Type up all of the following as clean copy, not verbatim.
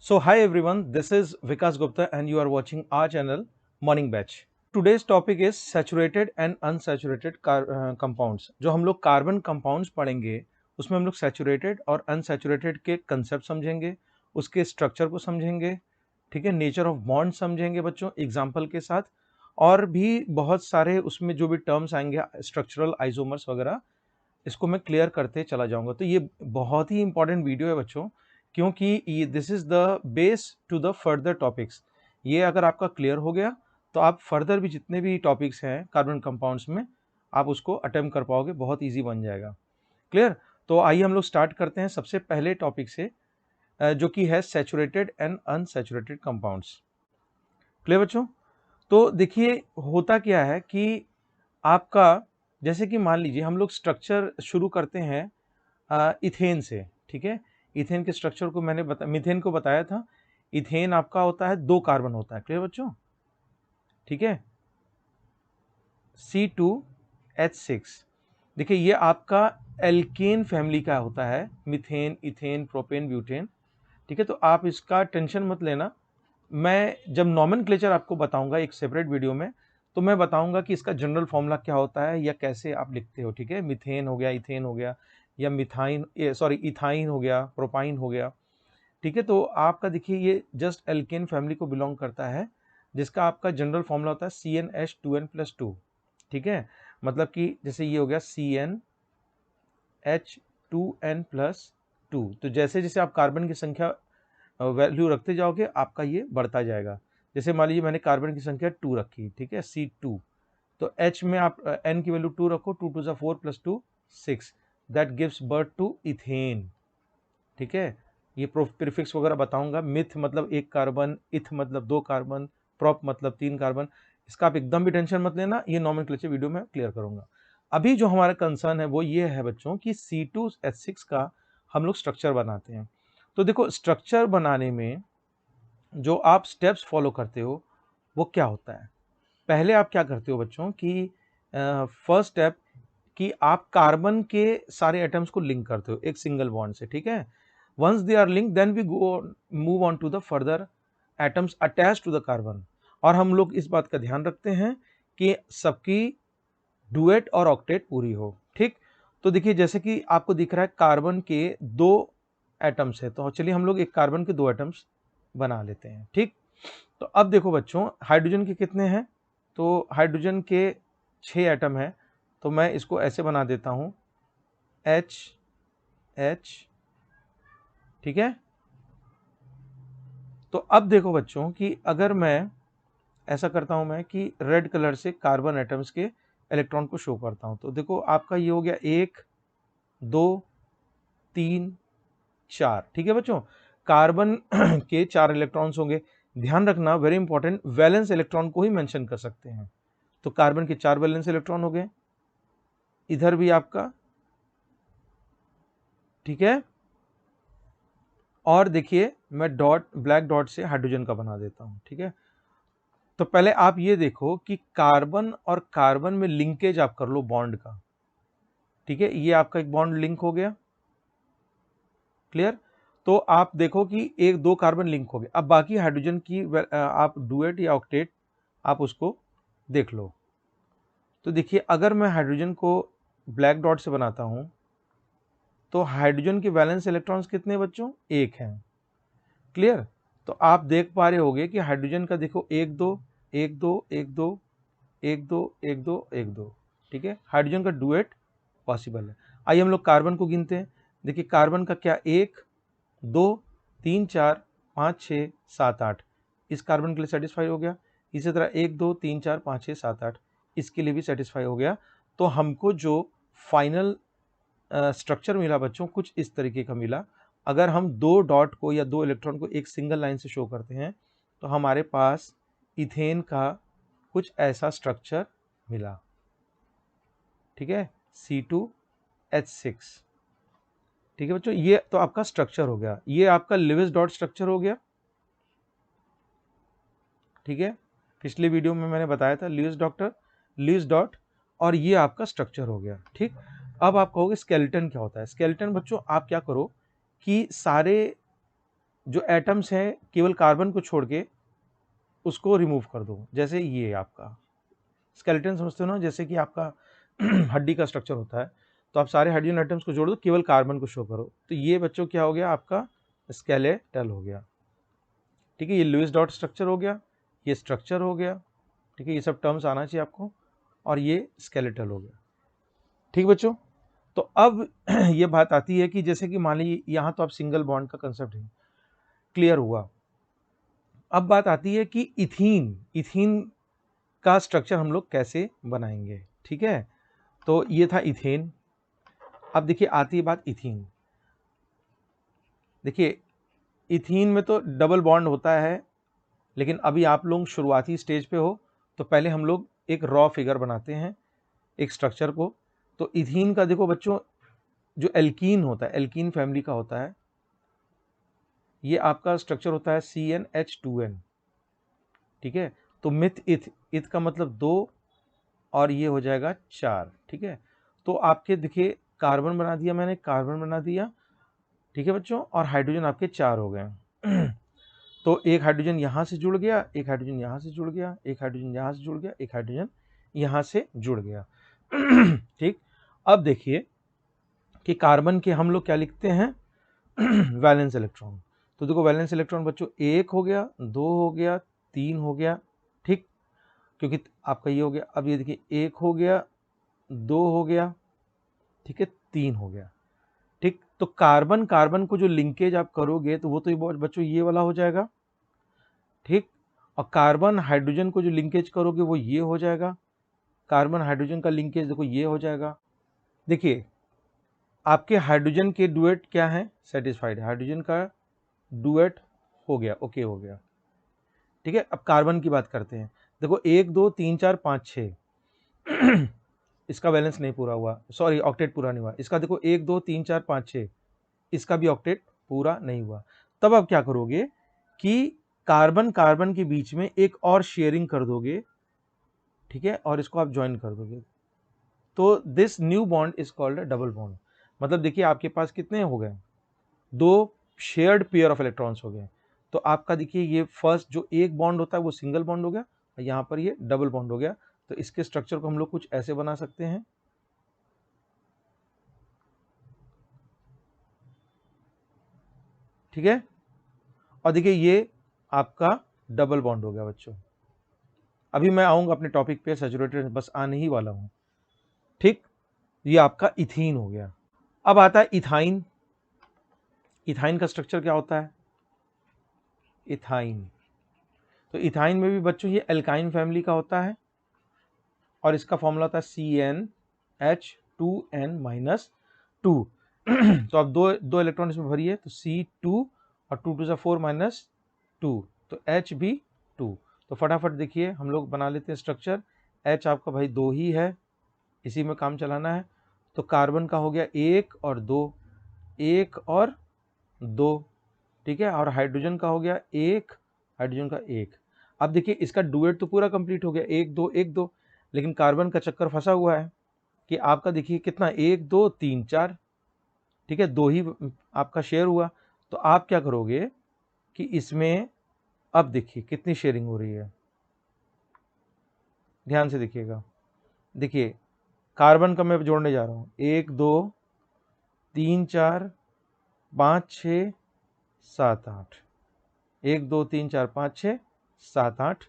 So hi everyone, this is Vikas Gupta and you are watching our channel Morning Batch. Today's topic is saturated and unsaturated compounds. जो हम लोग carbon compounds पढ़ेंगे उसमें हम लोग saturated और unsaturated के कंसेप्ट समझेंगे, उसके स्ट्रक्चर को समझेंगे, ठीक है, नेचर ऑफ बॉन्ड समझेंगे बच्चों एग्जाम्पल के साथ, और भी बहुत सारे उसमें जो भी टर्म्स आएंगे स्ट्रक्चरल आइसोमर्स वगैरह, इसको मैं क्लियर करते चला जाऊंगा। तो ये बहुत ही इंपॉर्टेंट वीडियो है बच्चों, क्योंकि ये this is the base to the further topics. ये अगर आपका क्लियर हो गया तो आप फर्दर भी जितने भी टॉपिक्स हैं कार्बन कंपाउंड्स में आप उसको अटेम्प्ट कर पाओगे, बहुत ईजी बन जाएगा। क्लियर? तो आइए हम लोग स्टार्ट करते हैं सबसे पहले टॉपिक से, जो कि है saturated and unsaturated compounds. Clear बच्चों? तो देखिए होता क्या है कि आपका, जैसे कि मान लीजिए हम लोग स्ट्रक्चर शुरू करते हैं इथेन से, ठीक है। इथेन के स्ट्रक्चर को मैंने मीथेन को बताया था। इथेन आपका होता है 2 कार्बन होता है, क्लियर बच्चों? ठीक है, C2H6। देखिए ये आपका एल्केन फैमिली का होता है, मीथेन, इथेन, प्रोपेन, ब्यूटेन, ठीक है। तो आप इसका टेंशन मत लेना, मैं जब नॉमेनक्लेचर आपको बताऊंगा एक सेपरेट वीडियो में, तो मैं बताऊंगा कि इसका जनरल फॉर्मूला क्या होता है या कैसे आप लिखते हो, ठीक है। मीथेन हो गया, इथेन हो गया, या मिथाइन सॉरी इथाइन हो गया, प्रोपाइन हो गया, ठीक है। तो आपका देखिए ये जस्ट एल्केन फैमिली को बिलोंग करता है, जिसका आपका जनरल फॉर्मूला होता है CnH2n+2, ठीक है। मतलब कि जैसे ये हो गया CnH2n+2, तो जैसे जैसे आप कार्बन की संख्या वैल्यू रखते जाओगे आपका ये बढ़ता जाएगा। जैसे मान लीजिए मैंने कार्बन की संख्या 2 रखी, ठीक है, C2, तो H में आप N की वैल्यू 2 रखो, 2 2 4 + 2 6, that gives birth to ethane, ठीक है। ये प्रीफिक्स वगैरह बताऊंगा। मिथ मतलब 1 कार्बन, इथ मतलब 2 कार्बन, प्रोप मतलब 3 कार्बन। इसका आप एकदम भी टेंशन मत लेना, ये नॉमेनक्लेचर वीडियो में क्लियर करूंगा। अभी जो हमारा कंसर्न है वो ये है बच्चों कि C2H6 का हम लोग स्ट्रक्चर बनाते हैं। तो देखो स्ट्रक्चर बनाने में जो आप स्टेप्स फॉलो करते हो वो क्या होता है। पहले आप क्या करते हो बच्चों कि फर्स्ट स्टेप कि आप कार्बन के सारे एटम्स को लिंक करते हो एक सिंगल बॉन्ड से, ठीक है। Once they are link then we go move on to the further atoms attach to the carbon. और हम लोग इस बात का ध्यान रखते हैं कि सबकी डुएट और ऑक्टेट पूरी हो, ठीक। तो देखिए जैसे कि आपको दिख रहा है कार्बन के 2 एटम्स है, तो चलिए हम लोग एक कार्बन के 2 एटम्स बना लेते हैं, ठीक। तो अब देखो बच्चों हाइड्रोजन के कितने हैं, तो हाइड्रोजन के 6 एटम है, तो मैं इसको ऐसे बना देता हूं H H, ठीक है। तो अब देखो बच्चों कि अगर मैं ऐसा करता हूं मैं कि रेड कलर से कार्बन एटम्स के इलेक्ट्रॉन को शो करता हूं, तो देखो आपका ये हो गया 1 2 3 4, ठीक है बच्चों। कार्बन के 4 इलेक्ट्रॉन्स होंगे। ध्यान रखना वेरी इंपॉर्टेंट, वैलेंस इलेक्ट्रॉन को ही मेंशन कर सकते हैं। तो कार्बन के 4 वैलेंस इलेक्ट्रॉन हो गए, इधर भी आपका, ठीक है। और देखिए मैं डॉट, ब्लैक डॉट से हाइड्रोजन का बना देता हूं, ठीक है। तो पहले आप ये देखो कि कार्बन और कार्बन में लिंकेज आप कर लो बॉन्ड का, ठीक है। ये आपका एक बॉन्ड लिंक हो गया, क्लियर। तो आप देखो कि 1 2 कार्बन लिंक हो गए। अब बाकी हाइड्रोजन की आप डुएट या ऑक्टेट आप उसको देख लो। तो देखिए अगर मैं हाइड्रोजन को ब्लैक डॉट से बनाता हूं तो हाइड्रोजन के वैलेंस इलेक्ट्रॉन्स कितने बच्चों, 1 हैं, क्लियर। तो आप देख पा रहे होगे कि हाइड्रोजन का देखो 1 2 1 2 1 2 1 2 1 2 1 2, ठीक है। हाइड्रोजन का डुएट पॉसिबल है। आइए हम लोग कार्बन को गिनते हैं। देखिए कार्बन का क्या, 1 2 3 4 5 6 7 8, इस कार्बन के लिए सेटिस्फाई हो गया। इसी तरह 1 2 3 4 5 6 7 8 इसके लिए भी सेटिस्फाई हो गया। तो हमको जो फाइनल स्ट्रक्चर मिला बच्चों कुछ इस तरीके का मिला। अगर हम 2 डॉट को या 2 इलेक्ट्रॉन को एक सिंगल लाइन से शो करते हैं तो हमारे पास इथेन का कुछ ऐसा स्ट्रक्चर मिला, ठीक है, C2H6, ठीक है बच्चों। ये तो आपका स्ट्रक्चर हो गया, ये आपका लिविस डॉट स्ट्रक्चर हो गया, ठीक है। पिछले वीडियो में मैंने बताया था लिविस डॉट, और ये आपका स्ट्रक्चर हो गया, ठीक। अब आप कहोगे स्केलेटन क्या होता है। स्केलेटन बच्चों आप क्या करो कि सारे जो एटम्स हैं केवल कार्बन को छोड़ के उसको रिमूव कर दो। जैसे ये आपका स्केलेटन समझते हो ना, जैसे कि आपका हड्डी का स्ट्रक्चर होता है, तो आप सारे हाइड्रोजन एटम्स को जोड़ दो, केवल कार्बन को शो करो, तो ये बच्चों क्या हो गया आपका स्केलेटल हो गया। ठीक है, ये लुईस डॉट स्ट्रक्चर हो गया, ये स्ट्रक्चर हो गया। ठीक है, ये सब टर्म्स आना चाहिए आपको, और ये स्केलेटल हो गया। ठीक बच्चों, तो अब ये बात आती है कि जैसे कि मान लीजिए यहाँ तो आप सिंगल बॉन्ड का कंसेप्ट है क्लियर हुआ। अब बात आती है कि इथीन, इथीन का स्ट्रक्चर हम लोग कैसे बनाएंगे। ठीक है, तो ये था इथेन। अब देखिए आती है बात इथीन। देखिए इथीन में तो डबल बॉन्ड होता है, लेकिन अभी आप लोग शुरुआती स्टेज पे हो, तो पहले हम लोग एक रॉ फिगर बनाते हैं एक स्ट्रक्चर को। तो इथीन का देखो बच्चों, जो एल्कीन होता है, एल्कीन फैमिली का होता है, ये आपका स्ट्रक्चर होता है CnH2n। ठीक है, तो मिथ इथ, इथ का मतलब 2 और ये हो जाएगा 4। ठीक है, तो आपके देखिए कार्बन बना दिया मैंने, कार्बन बना दिया। ठीक है बच्चों, और हाइड्रोजन आपके 4 हो गए। तो एक हाइड्रोजन यहाँ से जुड़ गया, एक हाइड्रोजन यहाँ से जुड़ गया, एक हाइड्रोजन यहाँ से जुड़ गया, एक हाइड्रोजन यहाँ से जुड़ गया। ठीक, अब देखिए कि कार्बन के हम लोग क्या लिखते हैं वैलेंस इलेक्ट्रॉन। तो देखो वैलेंस इलेक्ट्रॉन बच्चों 1 हो गया, 2 हो गया, 3 हो गया। ठीक, क्योंकि आपका ये हो गया। अब ये देखिए 1 हो गया, 2 हो गया, ठीक है, 3 हो गया। ठीक, तो कार्बन कार्बन को जो लिंकेज आप करोगे तो वो तो बच्चों ये वाला हो जाएगा। ठीक, और कार्बन हाइड्रोजन को जो लिंकेज करोगे वो ये हो जाएगा। कार्बन हाइड्रोजन का लिंकेज देखो ये हो जाएगा। देखिए आपके हाइड्रोजन के डुएट क्या है, सेटिस्फाइड, हाइड्रोजन का डुएट हो गया, ओके हो गया। ठीक है, अब कार्बन की बात करते हैं। देखो 1 2 3 4 5 6 इसका बैलेंस नहीं पूरा हुआ, सॉरी ऑक्टेट पूरा नहीं हुआ इसका। देखो 1 2 3 4 5 6 इसका भी ऑक्टेट पूरा नहीं हुआ। तब आप क्या करोगे कि कार्बन कार्बन के बीच में एक और शेयरिंग कर दोगे। ठीक है, और इसको आप ज्वाइन कर दोगे, तो this new bond is called a double bond. मतलब देखिए आपके पास कितने हो गए, 2 शेयर्ड पेयर ऑफ इलेक्ट्रॉन्स हो गए। तो आपका देखिए ये फर्स्ट जो एक बॉन्ड होता है वो सिंगल बॉन्ड हो गया, और यहाँ पर ये डबल बॉन्ड हो गया। तो इसके स्ट्रक्चर को हम लोग कुछ ऐसे बना सकते हैं। ठीक है, और देखिए ये आपका डबल बॉन्ड हो गया बच्चों। अभी मैं आऊंगा अपने टॉपिक पे, सैचुरेटेड बस आने ही वाला हूं। ठीक, ये आपका इथीन हो गया। अब आता है इथाइन। इथाइन का स्ट्रक्चर क्या होता है, इथाइन। तो इथाइन में भी बच्चों ये एल्काइन फैमिली का होता है, और इसका फॉर्मूला होता है CnH2n-2। तो अब दो इलेक्ट्रॉन इसमें भरिए, तो C2 और 2 2 4 -2, तो H भी 2। तो फटाफट देखिए हम लोग बना लेते हैं स्ट्रक्चर। H आपका भाई 2 ही है, इसी में काम चलाना है। तो कार्बन का हो गया 1 और 2, 1 और 2। ठीक है, और हाइड्रोजन का हो गया 1, हाइड्रोजन का 1। अब देखिए इसका डुएट तो पूरा कंप्लीट हो गया, 1 2 1 2, लेकिन कार्बन का चक्कर फंसा हुआ है कि आपका देखिए कितना 1 2 3 4। ठीक है, 2 ही आपका शेयर हुआ। तो आप क्या करोगे कि इसमें अब देखिए कितनी शेयरिंग हो रही है, ध्यान से देखिएगा। देखिए कार्बन का मैं जोड़ने जा रहा हूँ, 1 2 3 4 5 6 7 8, 1 2 3 4 5 6 7 8।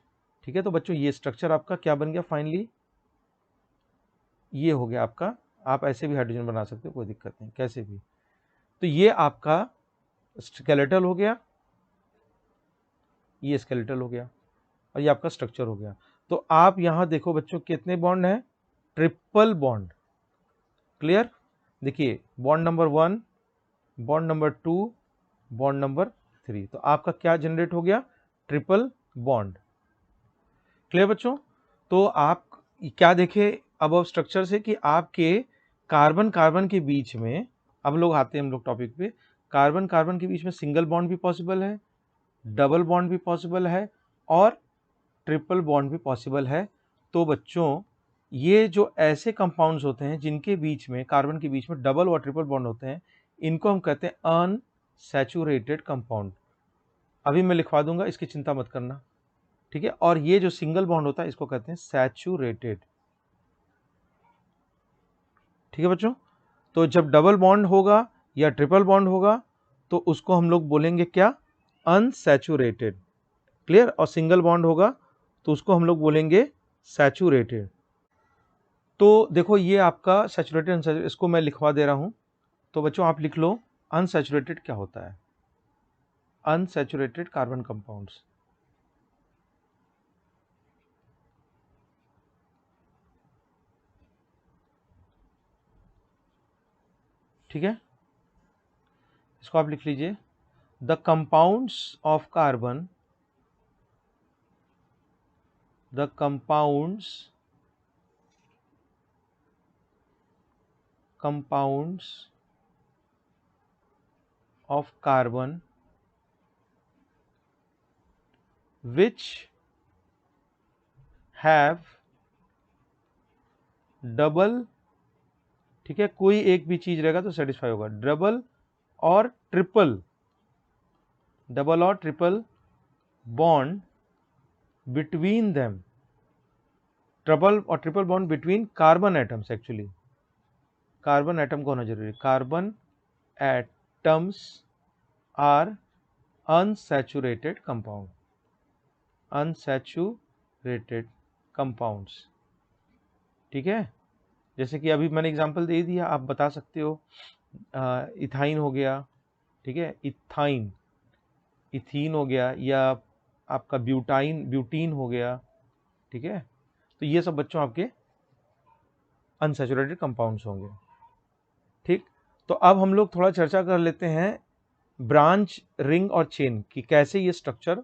ठीक है, तो बच्चों ये स्ट्रक्चर आपका क्या बन गया फाइनली, ये हो गया आपका। आप ऐसे भी हाइड्रोजन बना सकते हो, कोई दिक्कत नहीं, कैसे भी। तो ये आपका स्केलेटल हो गया, ये स्केलेटल हो गया, और ये आपका स्ट्रक्चर हो गया। तो आप यहां देखो बच्चों कितने बॉन्ड हैं, ट्रिपल बॉन्ड। क्लियर, देखिए bond number 1, bond number 2, bond number 3। तो आपका क्या जनरेट हो गया, ट्रिपल बॉन्ड। क्लियर बच्चों, तो आप क्या देखे अब स्ट्रक्चर से कि आपके कार्बन कार्बन के बीच में, अब लोग आते हैं हम लोग टॉपिक पे, कार्बन कार्बन के बीच में सिंगल बॉन्ड भी पॉसिबल है, डबल बॉन्ड भी पॉसिबल है, और ट्रिपल बॉन्ड भी पॉसिबल है। तो बच्चों ये जो ऐसे कंपाउंड्स होते हैं जिनके बीच में कार्बन के बीच में डबल और ट्रिपल बॉन्ड होते हैं, इनको हम कहते हैं अनसैचुरेटेड कंपाउंड। अभी मैं लिखवा दूंगा, इसकी चिंता मत करना, ठीक है। और ये जो सिंगल बॉन्ड होता है इसको कहते हैं सैचुरेटेड, ठीक है बच्चों। तो जब डबल बॉन्ड होगा या ट्रिपल बॉन्ड होगा तो उसको हम लोग बोलेंगे क्या, अनसैचुरेटेड, क्लियर। और सिंगल बॉन्ड होगा तो उसको हम लोग बोलेंगे सैचुरेटेड। तो देखो ये आपका सैचुरेटेड अनसैचुरेटेड, इसको मैं लिखवा दे रहा हूं। तो बच्चों आप लिख लो अनसैचुरेटेड क्या होता है, अनसैचुरेटेड कार्बन कंपाउंड्स, ठीक है। इसको आप लिख लीजिए, the compounds of carbon, the compounds of carbon which have double, ठीक है, कोई एक भी चीज रहेगा तो सेटिस्फाई होगा, डबल और ट्रिपल, डबल और triple bond between them, triple और triple bond between carbon atoms, actually carbon atom को होना जरूरी है, carbon atoms are unsaturated compound, unsaturated compounds, ठीक है। जैसे कि अभी मैंने एग्जांपल दे दिया, आप बता सकते हो इथाइन हो गया, ठीक है, इथाइन, इथीन हो गया, या आपका ब्यूटीन हो गया, ठीक है। तो ये सब बच्चों आपके अनसैचुरेटेड कंपाउंड्स होंगे, ठीक। तो अब हम लोग थोड़ा चर्चा कर लेते हैं ब्रांच, रिंग और चेन की, कैसे ये स्ट्रक्चर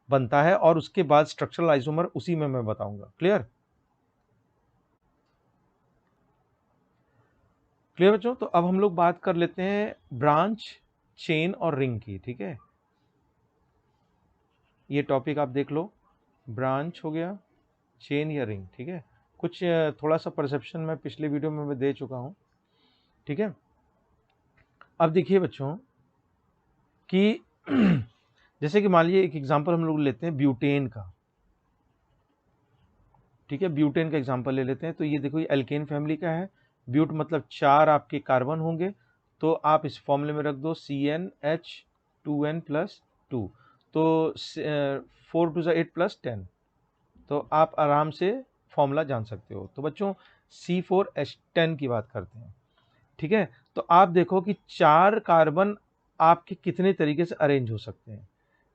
बनता है, और उसके बाद स्ट्रक्चरल आइसोमर उसी में मैं बताऊंगा। क्लियर, क्लियर बच्चों। तो अब हम लोग बात कर लेते हैं ब्रांच, चेन और रिंग की, ठीक है। ये टॉपिक आप देख लो, ब्रांच हो गया, चेन या रिंग, ठीक है। कुछ थोड़ा सा परसेप्शन मैं पिछले वीडियो में मैं दे चुका हूं, ठीक है। अब देखिए बच्चों कि जैसे कि मान लीजिए एक एग्जांपल हम लोग लेते हैं ब्यूटेन का, ठीक है, ब्यूटेन का एग्जांपल ले लेते हैं। तो ये देखो ये एल्केन फैमिली का है, ब्यूट मतलब 4 आपके कार्बन होंगे, तो आप इस फॉर्मूले में रख दो CnH2n+2, तो 4 2 8 + 10, तो आप आराम से फॉर्मूला जान सकते हो। तो बच्चों C4H10 की बात करते हैं, ठीक है। तो आप देखो कि 4 कार्बन आपके कितने तरीके से अरेंज हो सकते हैं।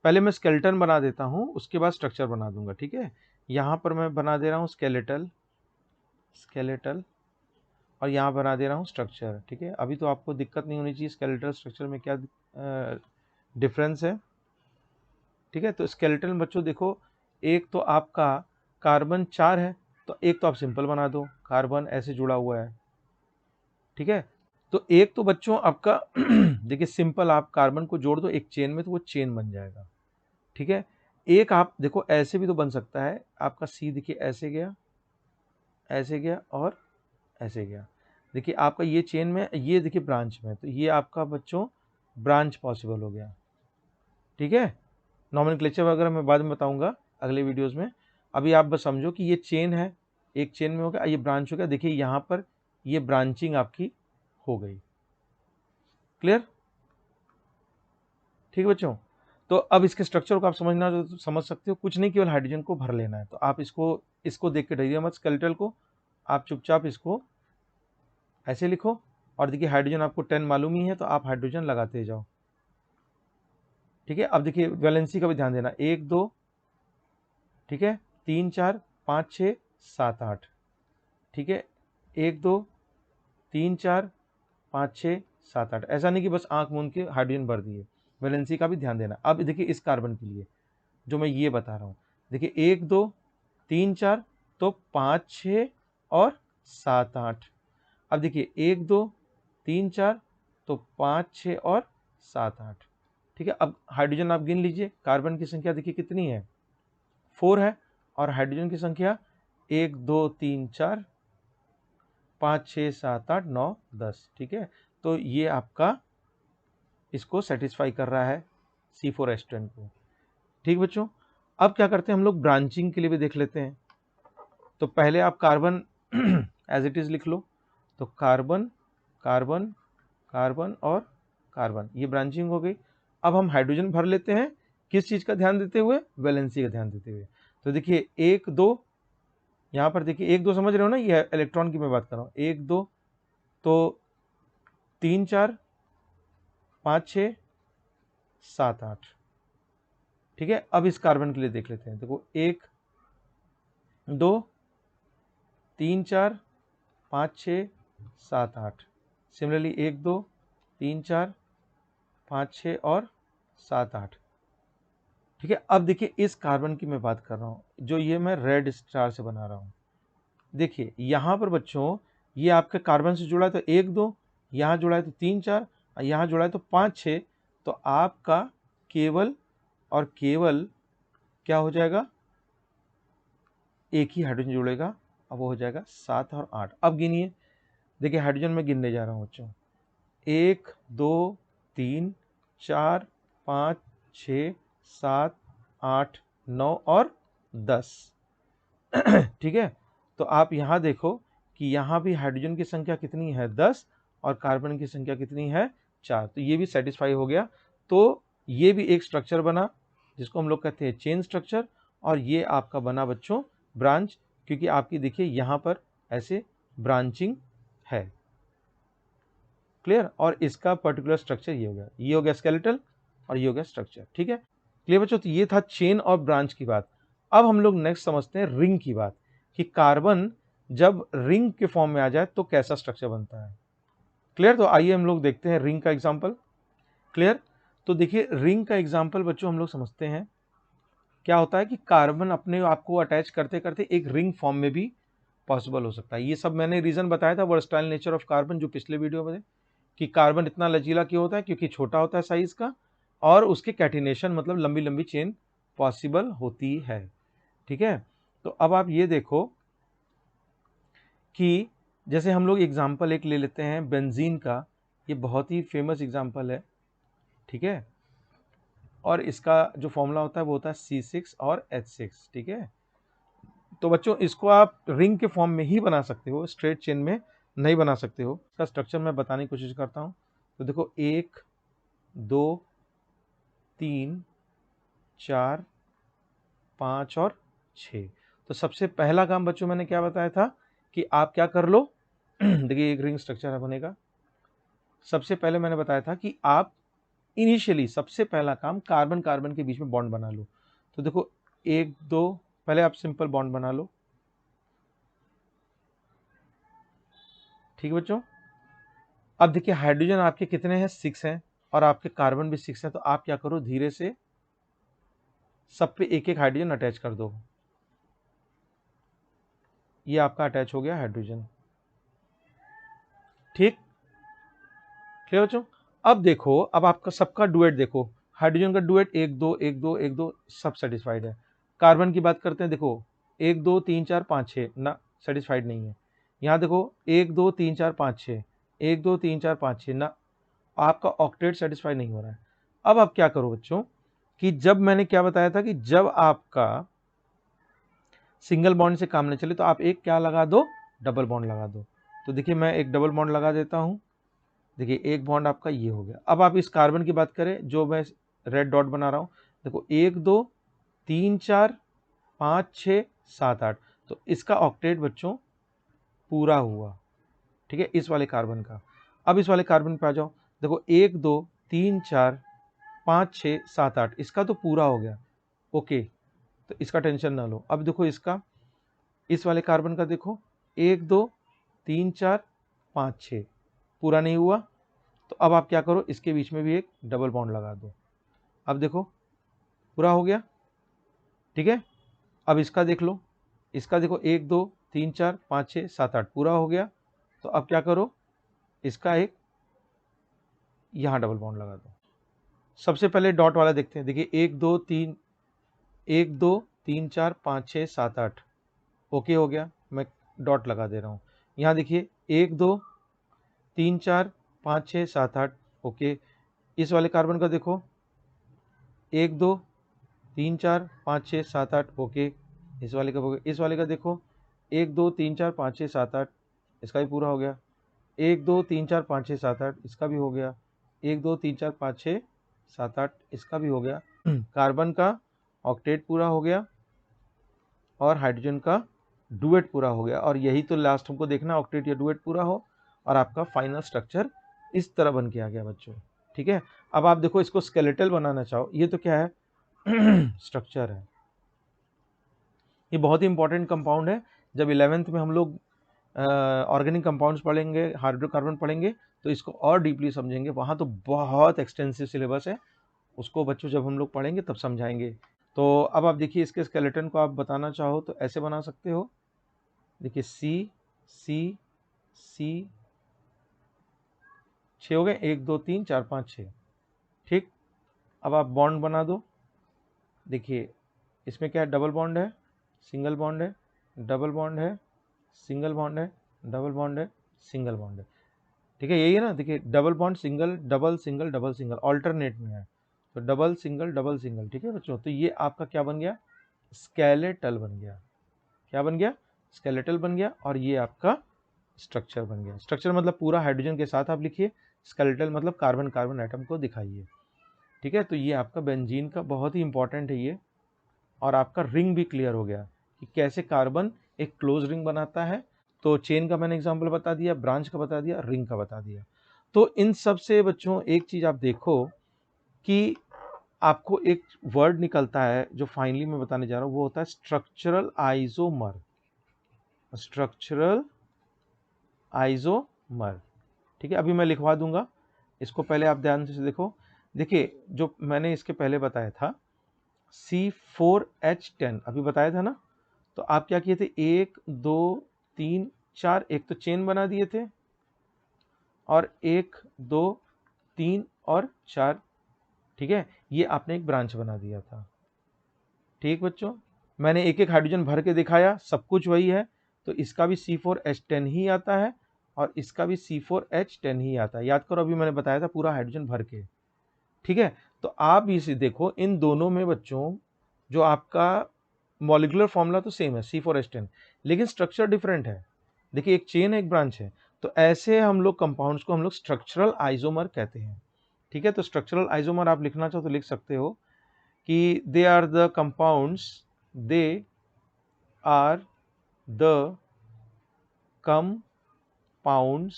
पहले मैं स्केलेटन बना देता हूं, उसके बाद स्ट्रक्चर बना दूंगा, ठीक है। यहां पर मैं बना दे रहा हूं स्केलेटल, स्केलेटल, और यहाँ बना दे रहा हूँ स्ट्रक्चर, ठीक है। अभी तो आपको दिक्कत नहीं होनी चाहिए स्केलेटल स्ट्रक्चर में क्या डिफरेंस है, ठीक है। तो स्केलेटल बच्चों देखो, एक तो आपका कार्बन 4 है, तो एक तो आप सिंपल बना दो, कार्बन ऐसे जुड़ा हुआ है, ठीक है। तो एक तो बच्चों आपका देखिए सिंपल, आप कार्बन को जोड़ दो एक चेन में तो वो चेन बन जाएगा, ठीक है। एक आप देखो ऐसे भी तो बन सकता है, आपका सी देखिए ऐसे गया, ऐसे गया और ऐसे गया, देखिए आपका ये चेन में, ये देखिए ब्रांच में, तो ये आपका बच्चों ब्रांच पॉसिबल हो गया, ठीक है। नॉमेनक्लेचर वगैरह मैं बाद में बताऊंगा अगले वीडियोस में। अभी आप बस समझो कि ये चेन है, एक चेन में हो गया, ये ब्रांच हो गया, देखिए यहाँ पर ये ब्रांचिंग आपकी हो गई। क्लियर, ठीक है बच्चों। तो अब इसके स्ट्रक्चर को आप समझना तो समझ सकते हो, कुछ नहीं केवल हाइड्रोजन को भर लेना है। तो आप इसको देख के डरिए मत, स्केलेटल को आप चुपचाप इसको ऐसे लिखो, और देखिए हाइड्रोजन आपको 10 मालूम ही है, तो आप हाइड्रोजन लगाते जाओ, ठीक है। अब देखिए वैलेंसी का भी ध्यान देना, 1 2, ठीक है, 3 4 5 6 7 8, ठीक है, 1 2 3 4 5 6 7 8, ऐसा नहीं कि बस आंख मूंद के हाइड्रोजन भर दिए, वैलेंसी का भी ध्यान देना। अब देखिए इस कार्बन के लिए जो मैं ये बता रहा हूँ, देखिए 1 2 3 4, तो 5 6 और 7 8। अब देखिए 1 2 3 4, तो 5 6 और 7 8, ठीक है। अब हाइड्रोजन आप गिन लीजिए, कार्बन की संख्या देखिए कितनी है, 4 है, और हाइड्रोजन की संख्या 1 2 3 4 5 6 7 8 9 10, ठीक है। तो ये आपका इसको सेटिस्फाई कर रहा है C4H10 को। ठीक बच्चों, अब क्या करते हैं हम लोग, ब्रांचिंग के लिए भी देख लेते हैं। तो पहले आप कार्बन एज इट इज लिख लो, तो कार्बन कार्बन कार्बन और कार्बन, ये ब्रांचिंग हो गई। अब हम हाइड्रोजन भर लेते हैं, किस चीज का ध्यान देते हुए, वैलेंसी का ध्यान देते हुए। तो देखिए 1 2, यहाँ पर देखिए 1 2 समझ रहे हो ना, ये इलेक्ट्रॉन की मैं बात कर रहा हूँ, 1 2, तो 3 4 5 6 7 8। ठीक है, अब इस कार्बन के लिए देख लेते हैं। देखो 1 2 3 4 5 6 7 8। सिमिलरली 1 2 3 4 5 6 और 7 8। ठीक है, अब देखिए इस कार्बन की मैं बात कर रहा हूँ, जो ये मैं रेड स्टार से बना रहा हूँ। देखिए यहाँ पर बच्चों, ये आपके कार्बन से जुड़ा है तो 1 2, यहाँ जुड़ा है तो 3 4, यहाँ जुड़ा है तो 5 6। तो आपका केवल और केवल क्या हो जाएगा, एक ही हाइड्रोजन जुड़ेगा, अब वो हो जाएगा 7 और 8। अब गिनिए, देखिए हाइड्रोजन में गिनने जा रहा हूँ बच्चों, 1 2 3 4 5 6 7 8 9 और 10। ठीक है, तो आप यहाँ देखो कि यहाँ भी हाइड्रोजन की संख्या कितनी है, 10, और कार्बन की संख्या कितनी है, 4। तो ये भी सेटिस्फाई हो गया। तो ये भी एक स्ट्रक्चर बना जिसको हम लोग कहते हैं चेन स्ट्रक्चर, और ये आपका बना बच्चों ब्रांच, क्योंकि आपकी देखिए यहाँ पर ऐसे ब्रांचिंग है। क्लियर, और इसका पर्टिकुलर स्ट्रक्चर ये हो गया, ये हो गया स्केलेटल और ये हो गया स्ट्रक्चर। ठीक है क्लियर बच्चों, तो ये था चेन और ब्रांच की बात। अब हम लोग नेक्स्ट समझते हैं रिंग की बात, कि कार्बन जब रिंग के फॉर्म में आ जाए तो कैसा स्ट्रक्चर बनता है। क्लियर, तो आइए हम लोग देखते हैं रिंग का एग्जाम्पल। क्लियर, तो देखिए रिंग का एग्जाम्पल बच्चों हम लोग समझते हैं, क्या होता है कि कार्बन अपने आप को अटैच करते करते एक रिंग फॉर्म में भी पॉसिबल हो सकता है। ये सब मैंने रीजन बताया था, वर्सटाइल नेचर ऑफ कार्बन, जो पिछले वीडियो में, कि कार्बन इतना लचीला क्यों होता है, क्योंकि छोटा होता है साइज का, और उसके कैटिनेशन मतलब लंबी लंबी चेन पॉसिबल होती है। ठीक है, तो अब आप ये देखो कि जैसे हम लोग एग्जाम्पल एक ले लेते हैं बेंजीन का, ये बहुत ही फेमस एग्जाम्पल है। ठीक है, और इसका जो फॉर्मूला होता है वो होता है C6 और H6। ठीक है, तो बच्चों इसको आप रिंग के फॉर्म में ही बना सकते हो, स्ट्रेट चेन में नहीं बना सकते हो। इसका स्ट्रक्चर मैं बताने की कोशिश करता हूँ। तो देखो 1 2 3 4 5 और 6। तो सबसे पहला काम बच्चों मैंने क्या बताया था कि आप क्या कर लो, देखिए एक रिंग स्ट्रक्चर बनेगा। सबसे पहले मैंने बताया था कि आप इनिशियली सबसे पहला काम कार्बन कार्बन के बीच में बॉन्ड बना लो। तो देखो 1 2, पहले आप सिंपल बॉन्ड बना लो। ठीक है बच्चों, अब देखिए हाइड्रोजन आपके कितने हैं, 6 हैं, और आपके कार्बन भी 6 है। तो आप क्या करो, धीरे से सब पे एक एक हाइड्रोजन अटैच कर दो। ये आपका अटैच हो गया हाइड्रोजन। ठीक, क्लियर बच्चों, अब देखो, अब आपका सबका डुएट देखो, हाइड्रोजन का डुएट 1 2 1 2 1 2, सब सेटिस्फाइड है। कार्बन की बात करते हैं, देखो 1 2 3 4 5 6 ना, सेटिस्फाइड नहीं है। यहाँ देखो 1 2 3 4 5 6, 1 2 3 4 5 6 ना, आपका ऑक्टेट सेटिस्फाई नहीं हो रहा है। अब आप क्या करो बच्चों, कि जब मैंने क्या बताया था कि जब आपका सिंगल बॉन्ड से काम नहीं चले तो आप एक क्या लगा दो, डबल बॉन्ड लगा दो। तो देखिए मैं एक डबल बॉन्ड लगा देता हूं। देखिए एक बॉन्ड आपका ये हो गया। अब आप इस कार्बन की बात करें, जो मैं रेड डॉट बना रहा हूं, देखो 1 2 3 4 5 6 7 8। तो इसका ऑक्टेट बच्चों पूरा हुआ। ठीक है, इस वाले कार्बन का। अब इस वाले कार्बन पे आ जाओ, देखो 1 2 3 4 5 6 7 8, इसका तो पूरा हो गया। ओके, तो इसका टेंशन ना लो। अब देखो इसका, इस वाले कार्बन का देखो 1 2 3 4 5 6, पूरा नहीं हुआ। तो अब आप क्या करो, इसके बीच में भी एक डबल बॉन्ड लगा दो। अब देखो पूरा हो गया। ठीक है, अब इसका देख लो, इसका देखो 1 2 3 4 5 6 7 8, पूरा हो गया। तो अब क्या करो, इसका एक यहाँ डबल बॉन्ड लगा दो। सबसे पहले डॉट वाला देखते हैं। देखिए 1 2 3 1 2 3 4 5 6 7 8, ओके हो गया। मैं डॉट लगा दे रहा हूँ। यहाँ देखिए 1 2 3 4 5 6 7 8, ओके। इस वाले कार्बन का देखो 1 2 3 4 5 6 7 8 ओके, इस वाले का हो गया। इस वाले का देखो 1 2 3 4 5 6 7 8, इसका भी पूरा हो गया। 1 2 3 4 5 6 7 8, इसका भी हो गया। 1 2 3 4 5 6 7 8, इसका भी हो गया। कार्बन का ऑक्टेट पूरा हो गया और हाइड्रोजन का डुएट पूरा हो गया। और यही तो लास्ट हमको देखना, ऑक्टेट या डुएट पूरा हो और आपका फाइनल स्ट्रक्चर इस तरह बन के आ गया बच्चों। ठीक है, अब आप देखो इसको स्केलेटल बनाना चाहो, ये तो क्या है स्ट्रक्चर है। ये बहुत ही इंपॉर्टेंट कंपाउंड है। जब 11th में हम लोग ऑर्गेनिक कंपाउंड्स पढ़ेंगे, हाइड्रोकार्बन पढ़ेंगे, तो इसको और डीपली समझेंगे। वहाँ तो बहुत एक्सटेंसिव सिलेबस है, उसको बच्चों जब हम लोग पढ़ेंगे तब समझाएंगे। तो अब आप देखिए इसके स्केलेटन को आप बताना चाहो तो ऐसे बना सकते हो। देखिए सी सी सी, 6 हो गए, 1 2 3 4 5 6। ठीक, अब आप बॉन्ड बना दो। देखिए इसमें क्या है, डबल बॉन्ड है, सिंगल बॉन्ड है, डबल बॉन्ड है, सिंगल बॉन्ड है, डबल बॉन्ड है, सिंगल बॉन्ड है। ठीक है, यही है ना। देखिए double bond, single, double single, double single, alternate में है, तो डबल सिंगल डबल सिंगल। ठीक है बच्चों, तो ये आपका क्या बन गया, स्केलेटल बन गया। क्या बन गया, स्केलेटल बन गया। और ये आपका स्ट्रक्चर बन गया। स्ट्रक्चर मतलब पूरा हाइड्रोजन के साथ आप लिखिए, स्केलेटल मतलब कार्बन कार्बन एटम को दिखाइए। ठीक है, तो ये आपका बेंजीन का बहुत ही इंपॉर्टेंट है ये। और आपका रिंग भी क्लियर हो गया कि कैसे कार्बन एक क्लोज रिंग बनाता है। तो चेन का मैंने एग्जांपल बता दिया, ब्रांच का बता दिया, रिंग का बता दिया। तो इन सब से बच्चों एक चीज आप देखो कि आपको एक वर्ड निकलता है जो फाइनली मैं बताने जा रहा हूं, वो होता है स्ट्रक्चरल आइसोमर। Structural isomer. ठीक है, अभी मैं लिखवा दूंगा इसको, पहले आप ध्यान से देखो। देखिए जो मैंने इसके पहले बताया था C4H10 अभी बताया था ना, तो आप क्या किए थे, 1 2 3 4, एक तो चेन बना दिए थे, और 1 2 3 और 4। ठीक है, ये आपने एक ब्रांच बना दिया था। ठीक बच्चों, मैंने एक एक हाइड्रोजन भर के दिखाया, सब कुछ वही है। तो इसका भी C4H10 ही आता है और इसका भी C4H10 ही आता है। याद करो अभी मैंने बताया था पूरा हाइड्रोजन भर के। ठीक है, तो आप इसे देखो, इन दोनों में बच्चों जो आपका मॉलिक्यूलर फॉर्मूला तो सेम है C4H10, लेकिन स्ट्रक्चर डिफरेंट है। देखिए एक चेन है, एक ब्रांच है। तो ऐसे हम लोग कंपाउंड्स को हम लोग स्ट्रक्चरल आइसोमर कहते हैं। ठीक है, तो स्ट्रक्चरल आइसोमर आप लिखना चाहो तो लिख सकते हो कि they are the compounds, they are the compounds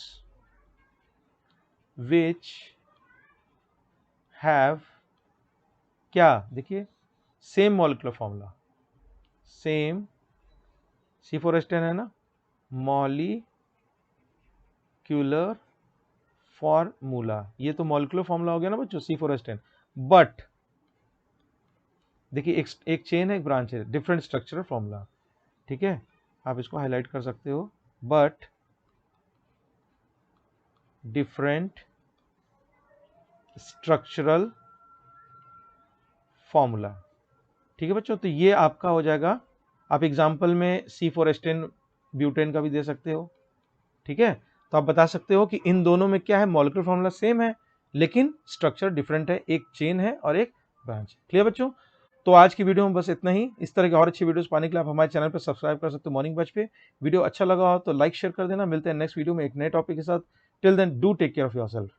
which have, क्या, देखिए same molecular formula, same C4H10 है ना, मॉलिक्यूलर फॉर्मूला। ये तो मॉलिक्यूलर फॉर्मूला हो गया ना बच्चों C4H10। बट देखिए एक चेन है, एक ब्रांच है, डिफरेंट स्ट्रक्चरल फॉर्मूला। ठीक है, आप इसको हाईलाइट कर सकते हो, बट डिफरेंट स्ट्रक्चरल फॉर्मूला। ठीक है बच्चों, तो ये आपका हो जाएगा। आप एग्जाम्पल में C4H10 ब्यूटेन का भी दे सकते हो। ठीक है, तो आप बता सकते हो कि इन दोनों में क्या है, मॉलिक्यूलर फॉर्मूला सेम है लेकिन स्ट्रक्चर डिफरेंट है, एक चेन है और एक ब्रांच। क्लियर बच्चों, तो आज की वीडियो में बस इतना ही। इस तरह के और अच्छी वीडियोस पाने के लिए आप हमारे चैनल पर सब्सक्राइब कर सकते हो मॉर्निंग बैच पे। वीडियो अच्छा लगा हो तो लाइक शेयर कर देना। मिलते हैं नेक्स्ट वीडियो में एक नए टॉपिक के साथ। Till then do take care of yourself.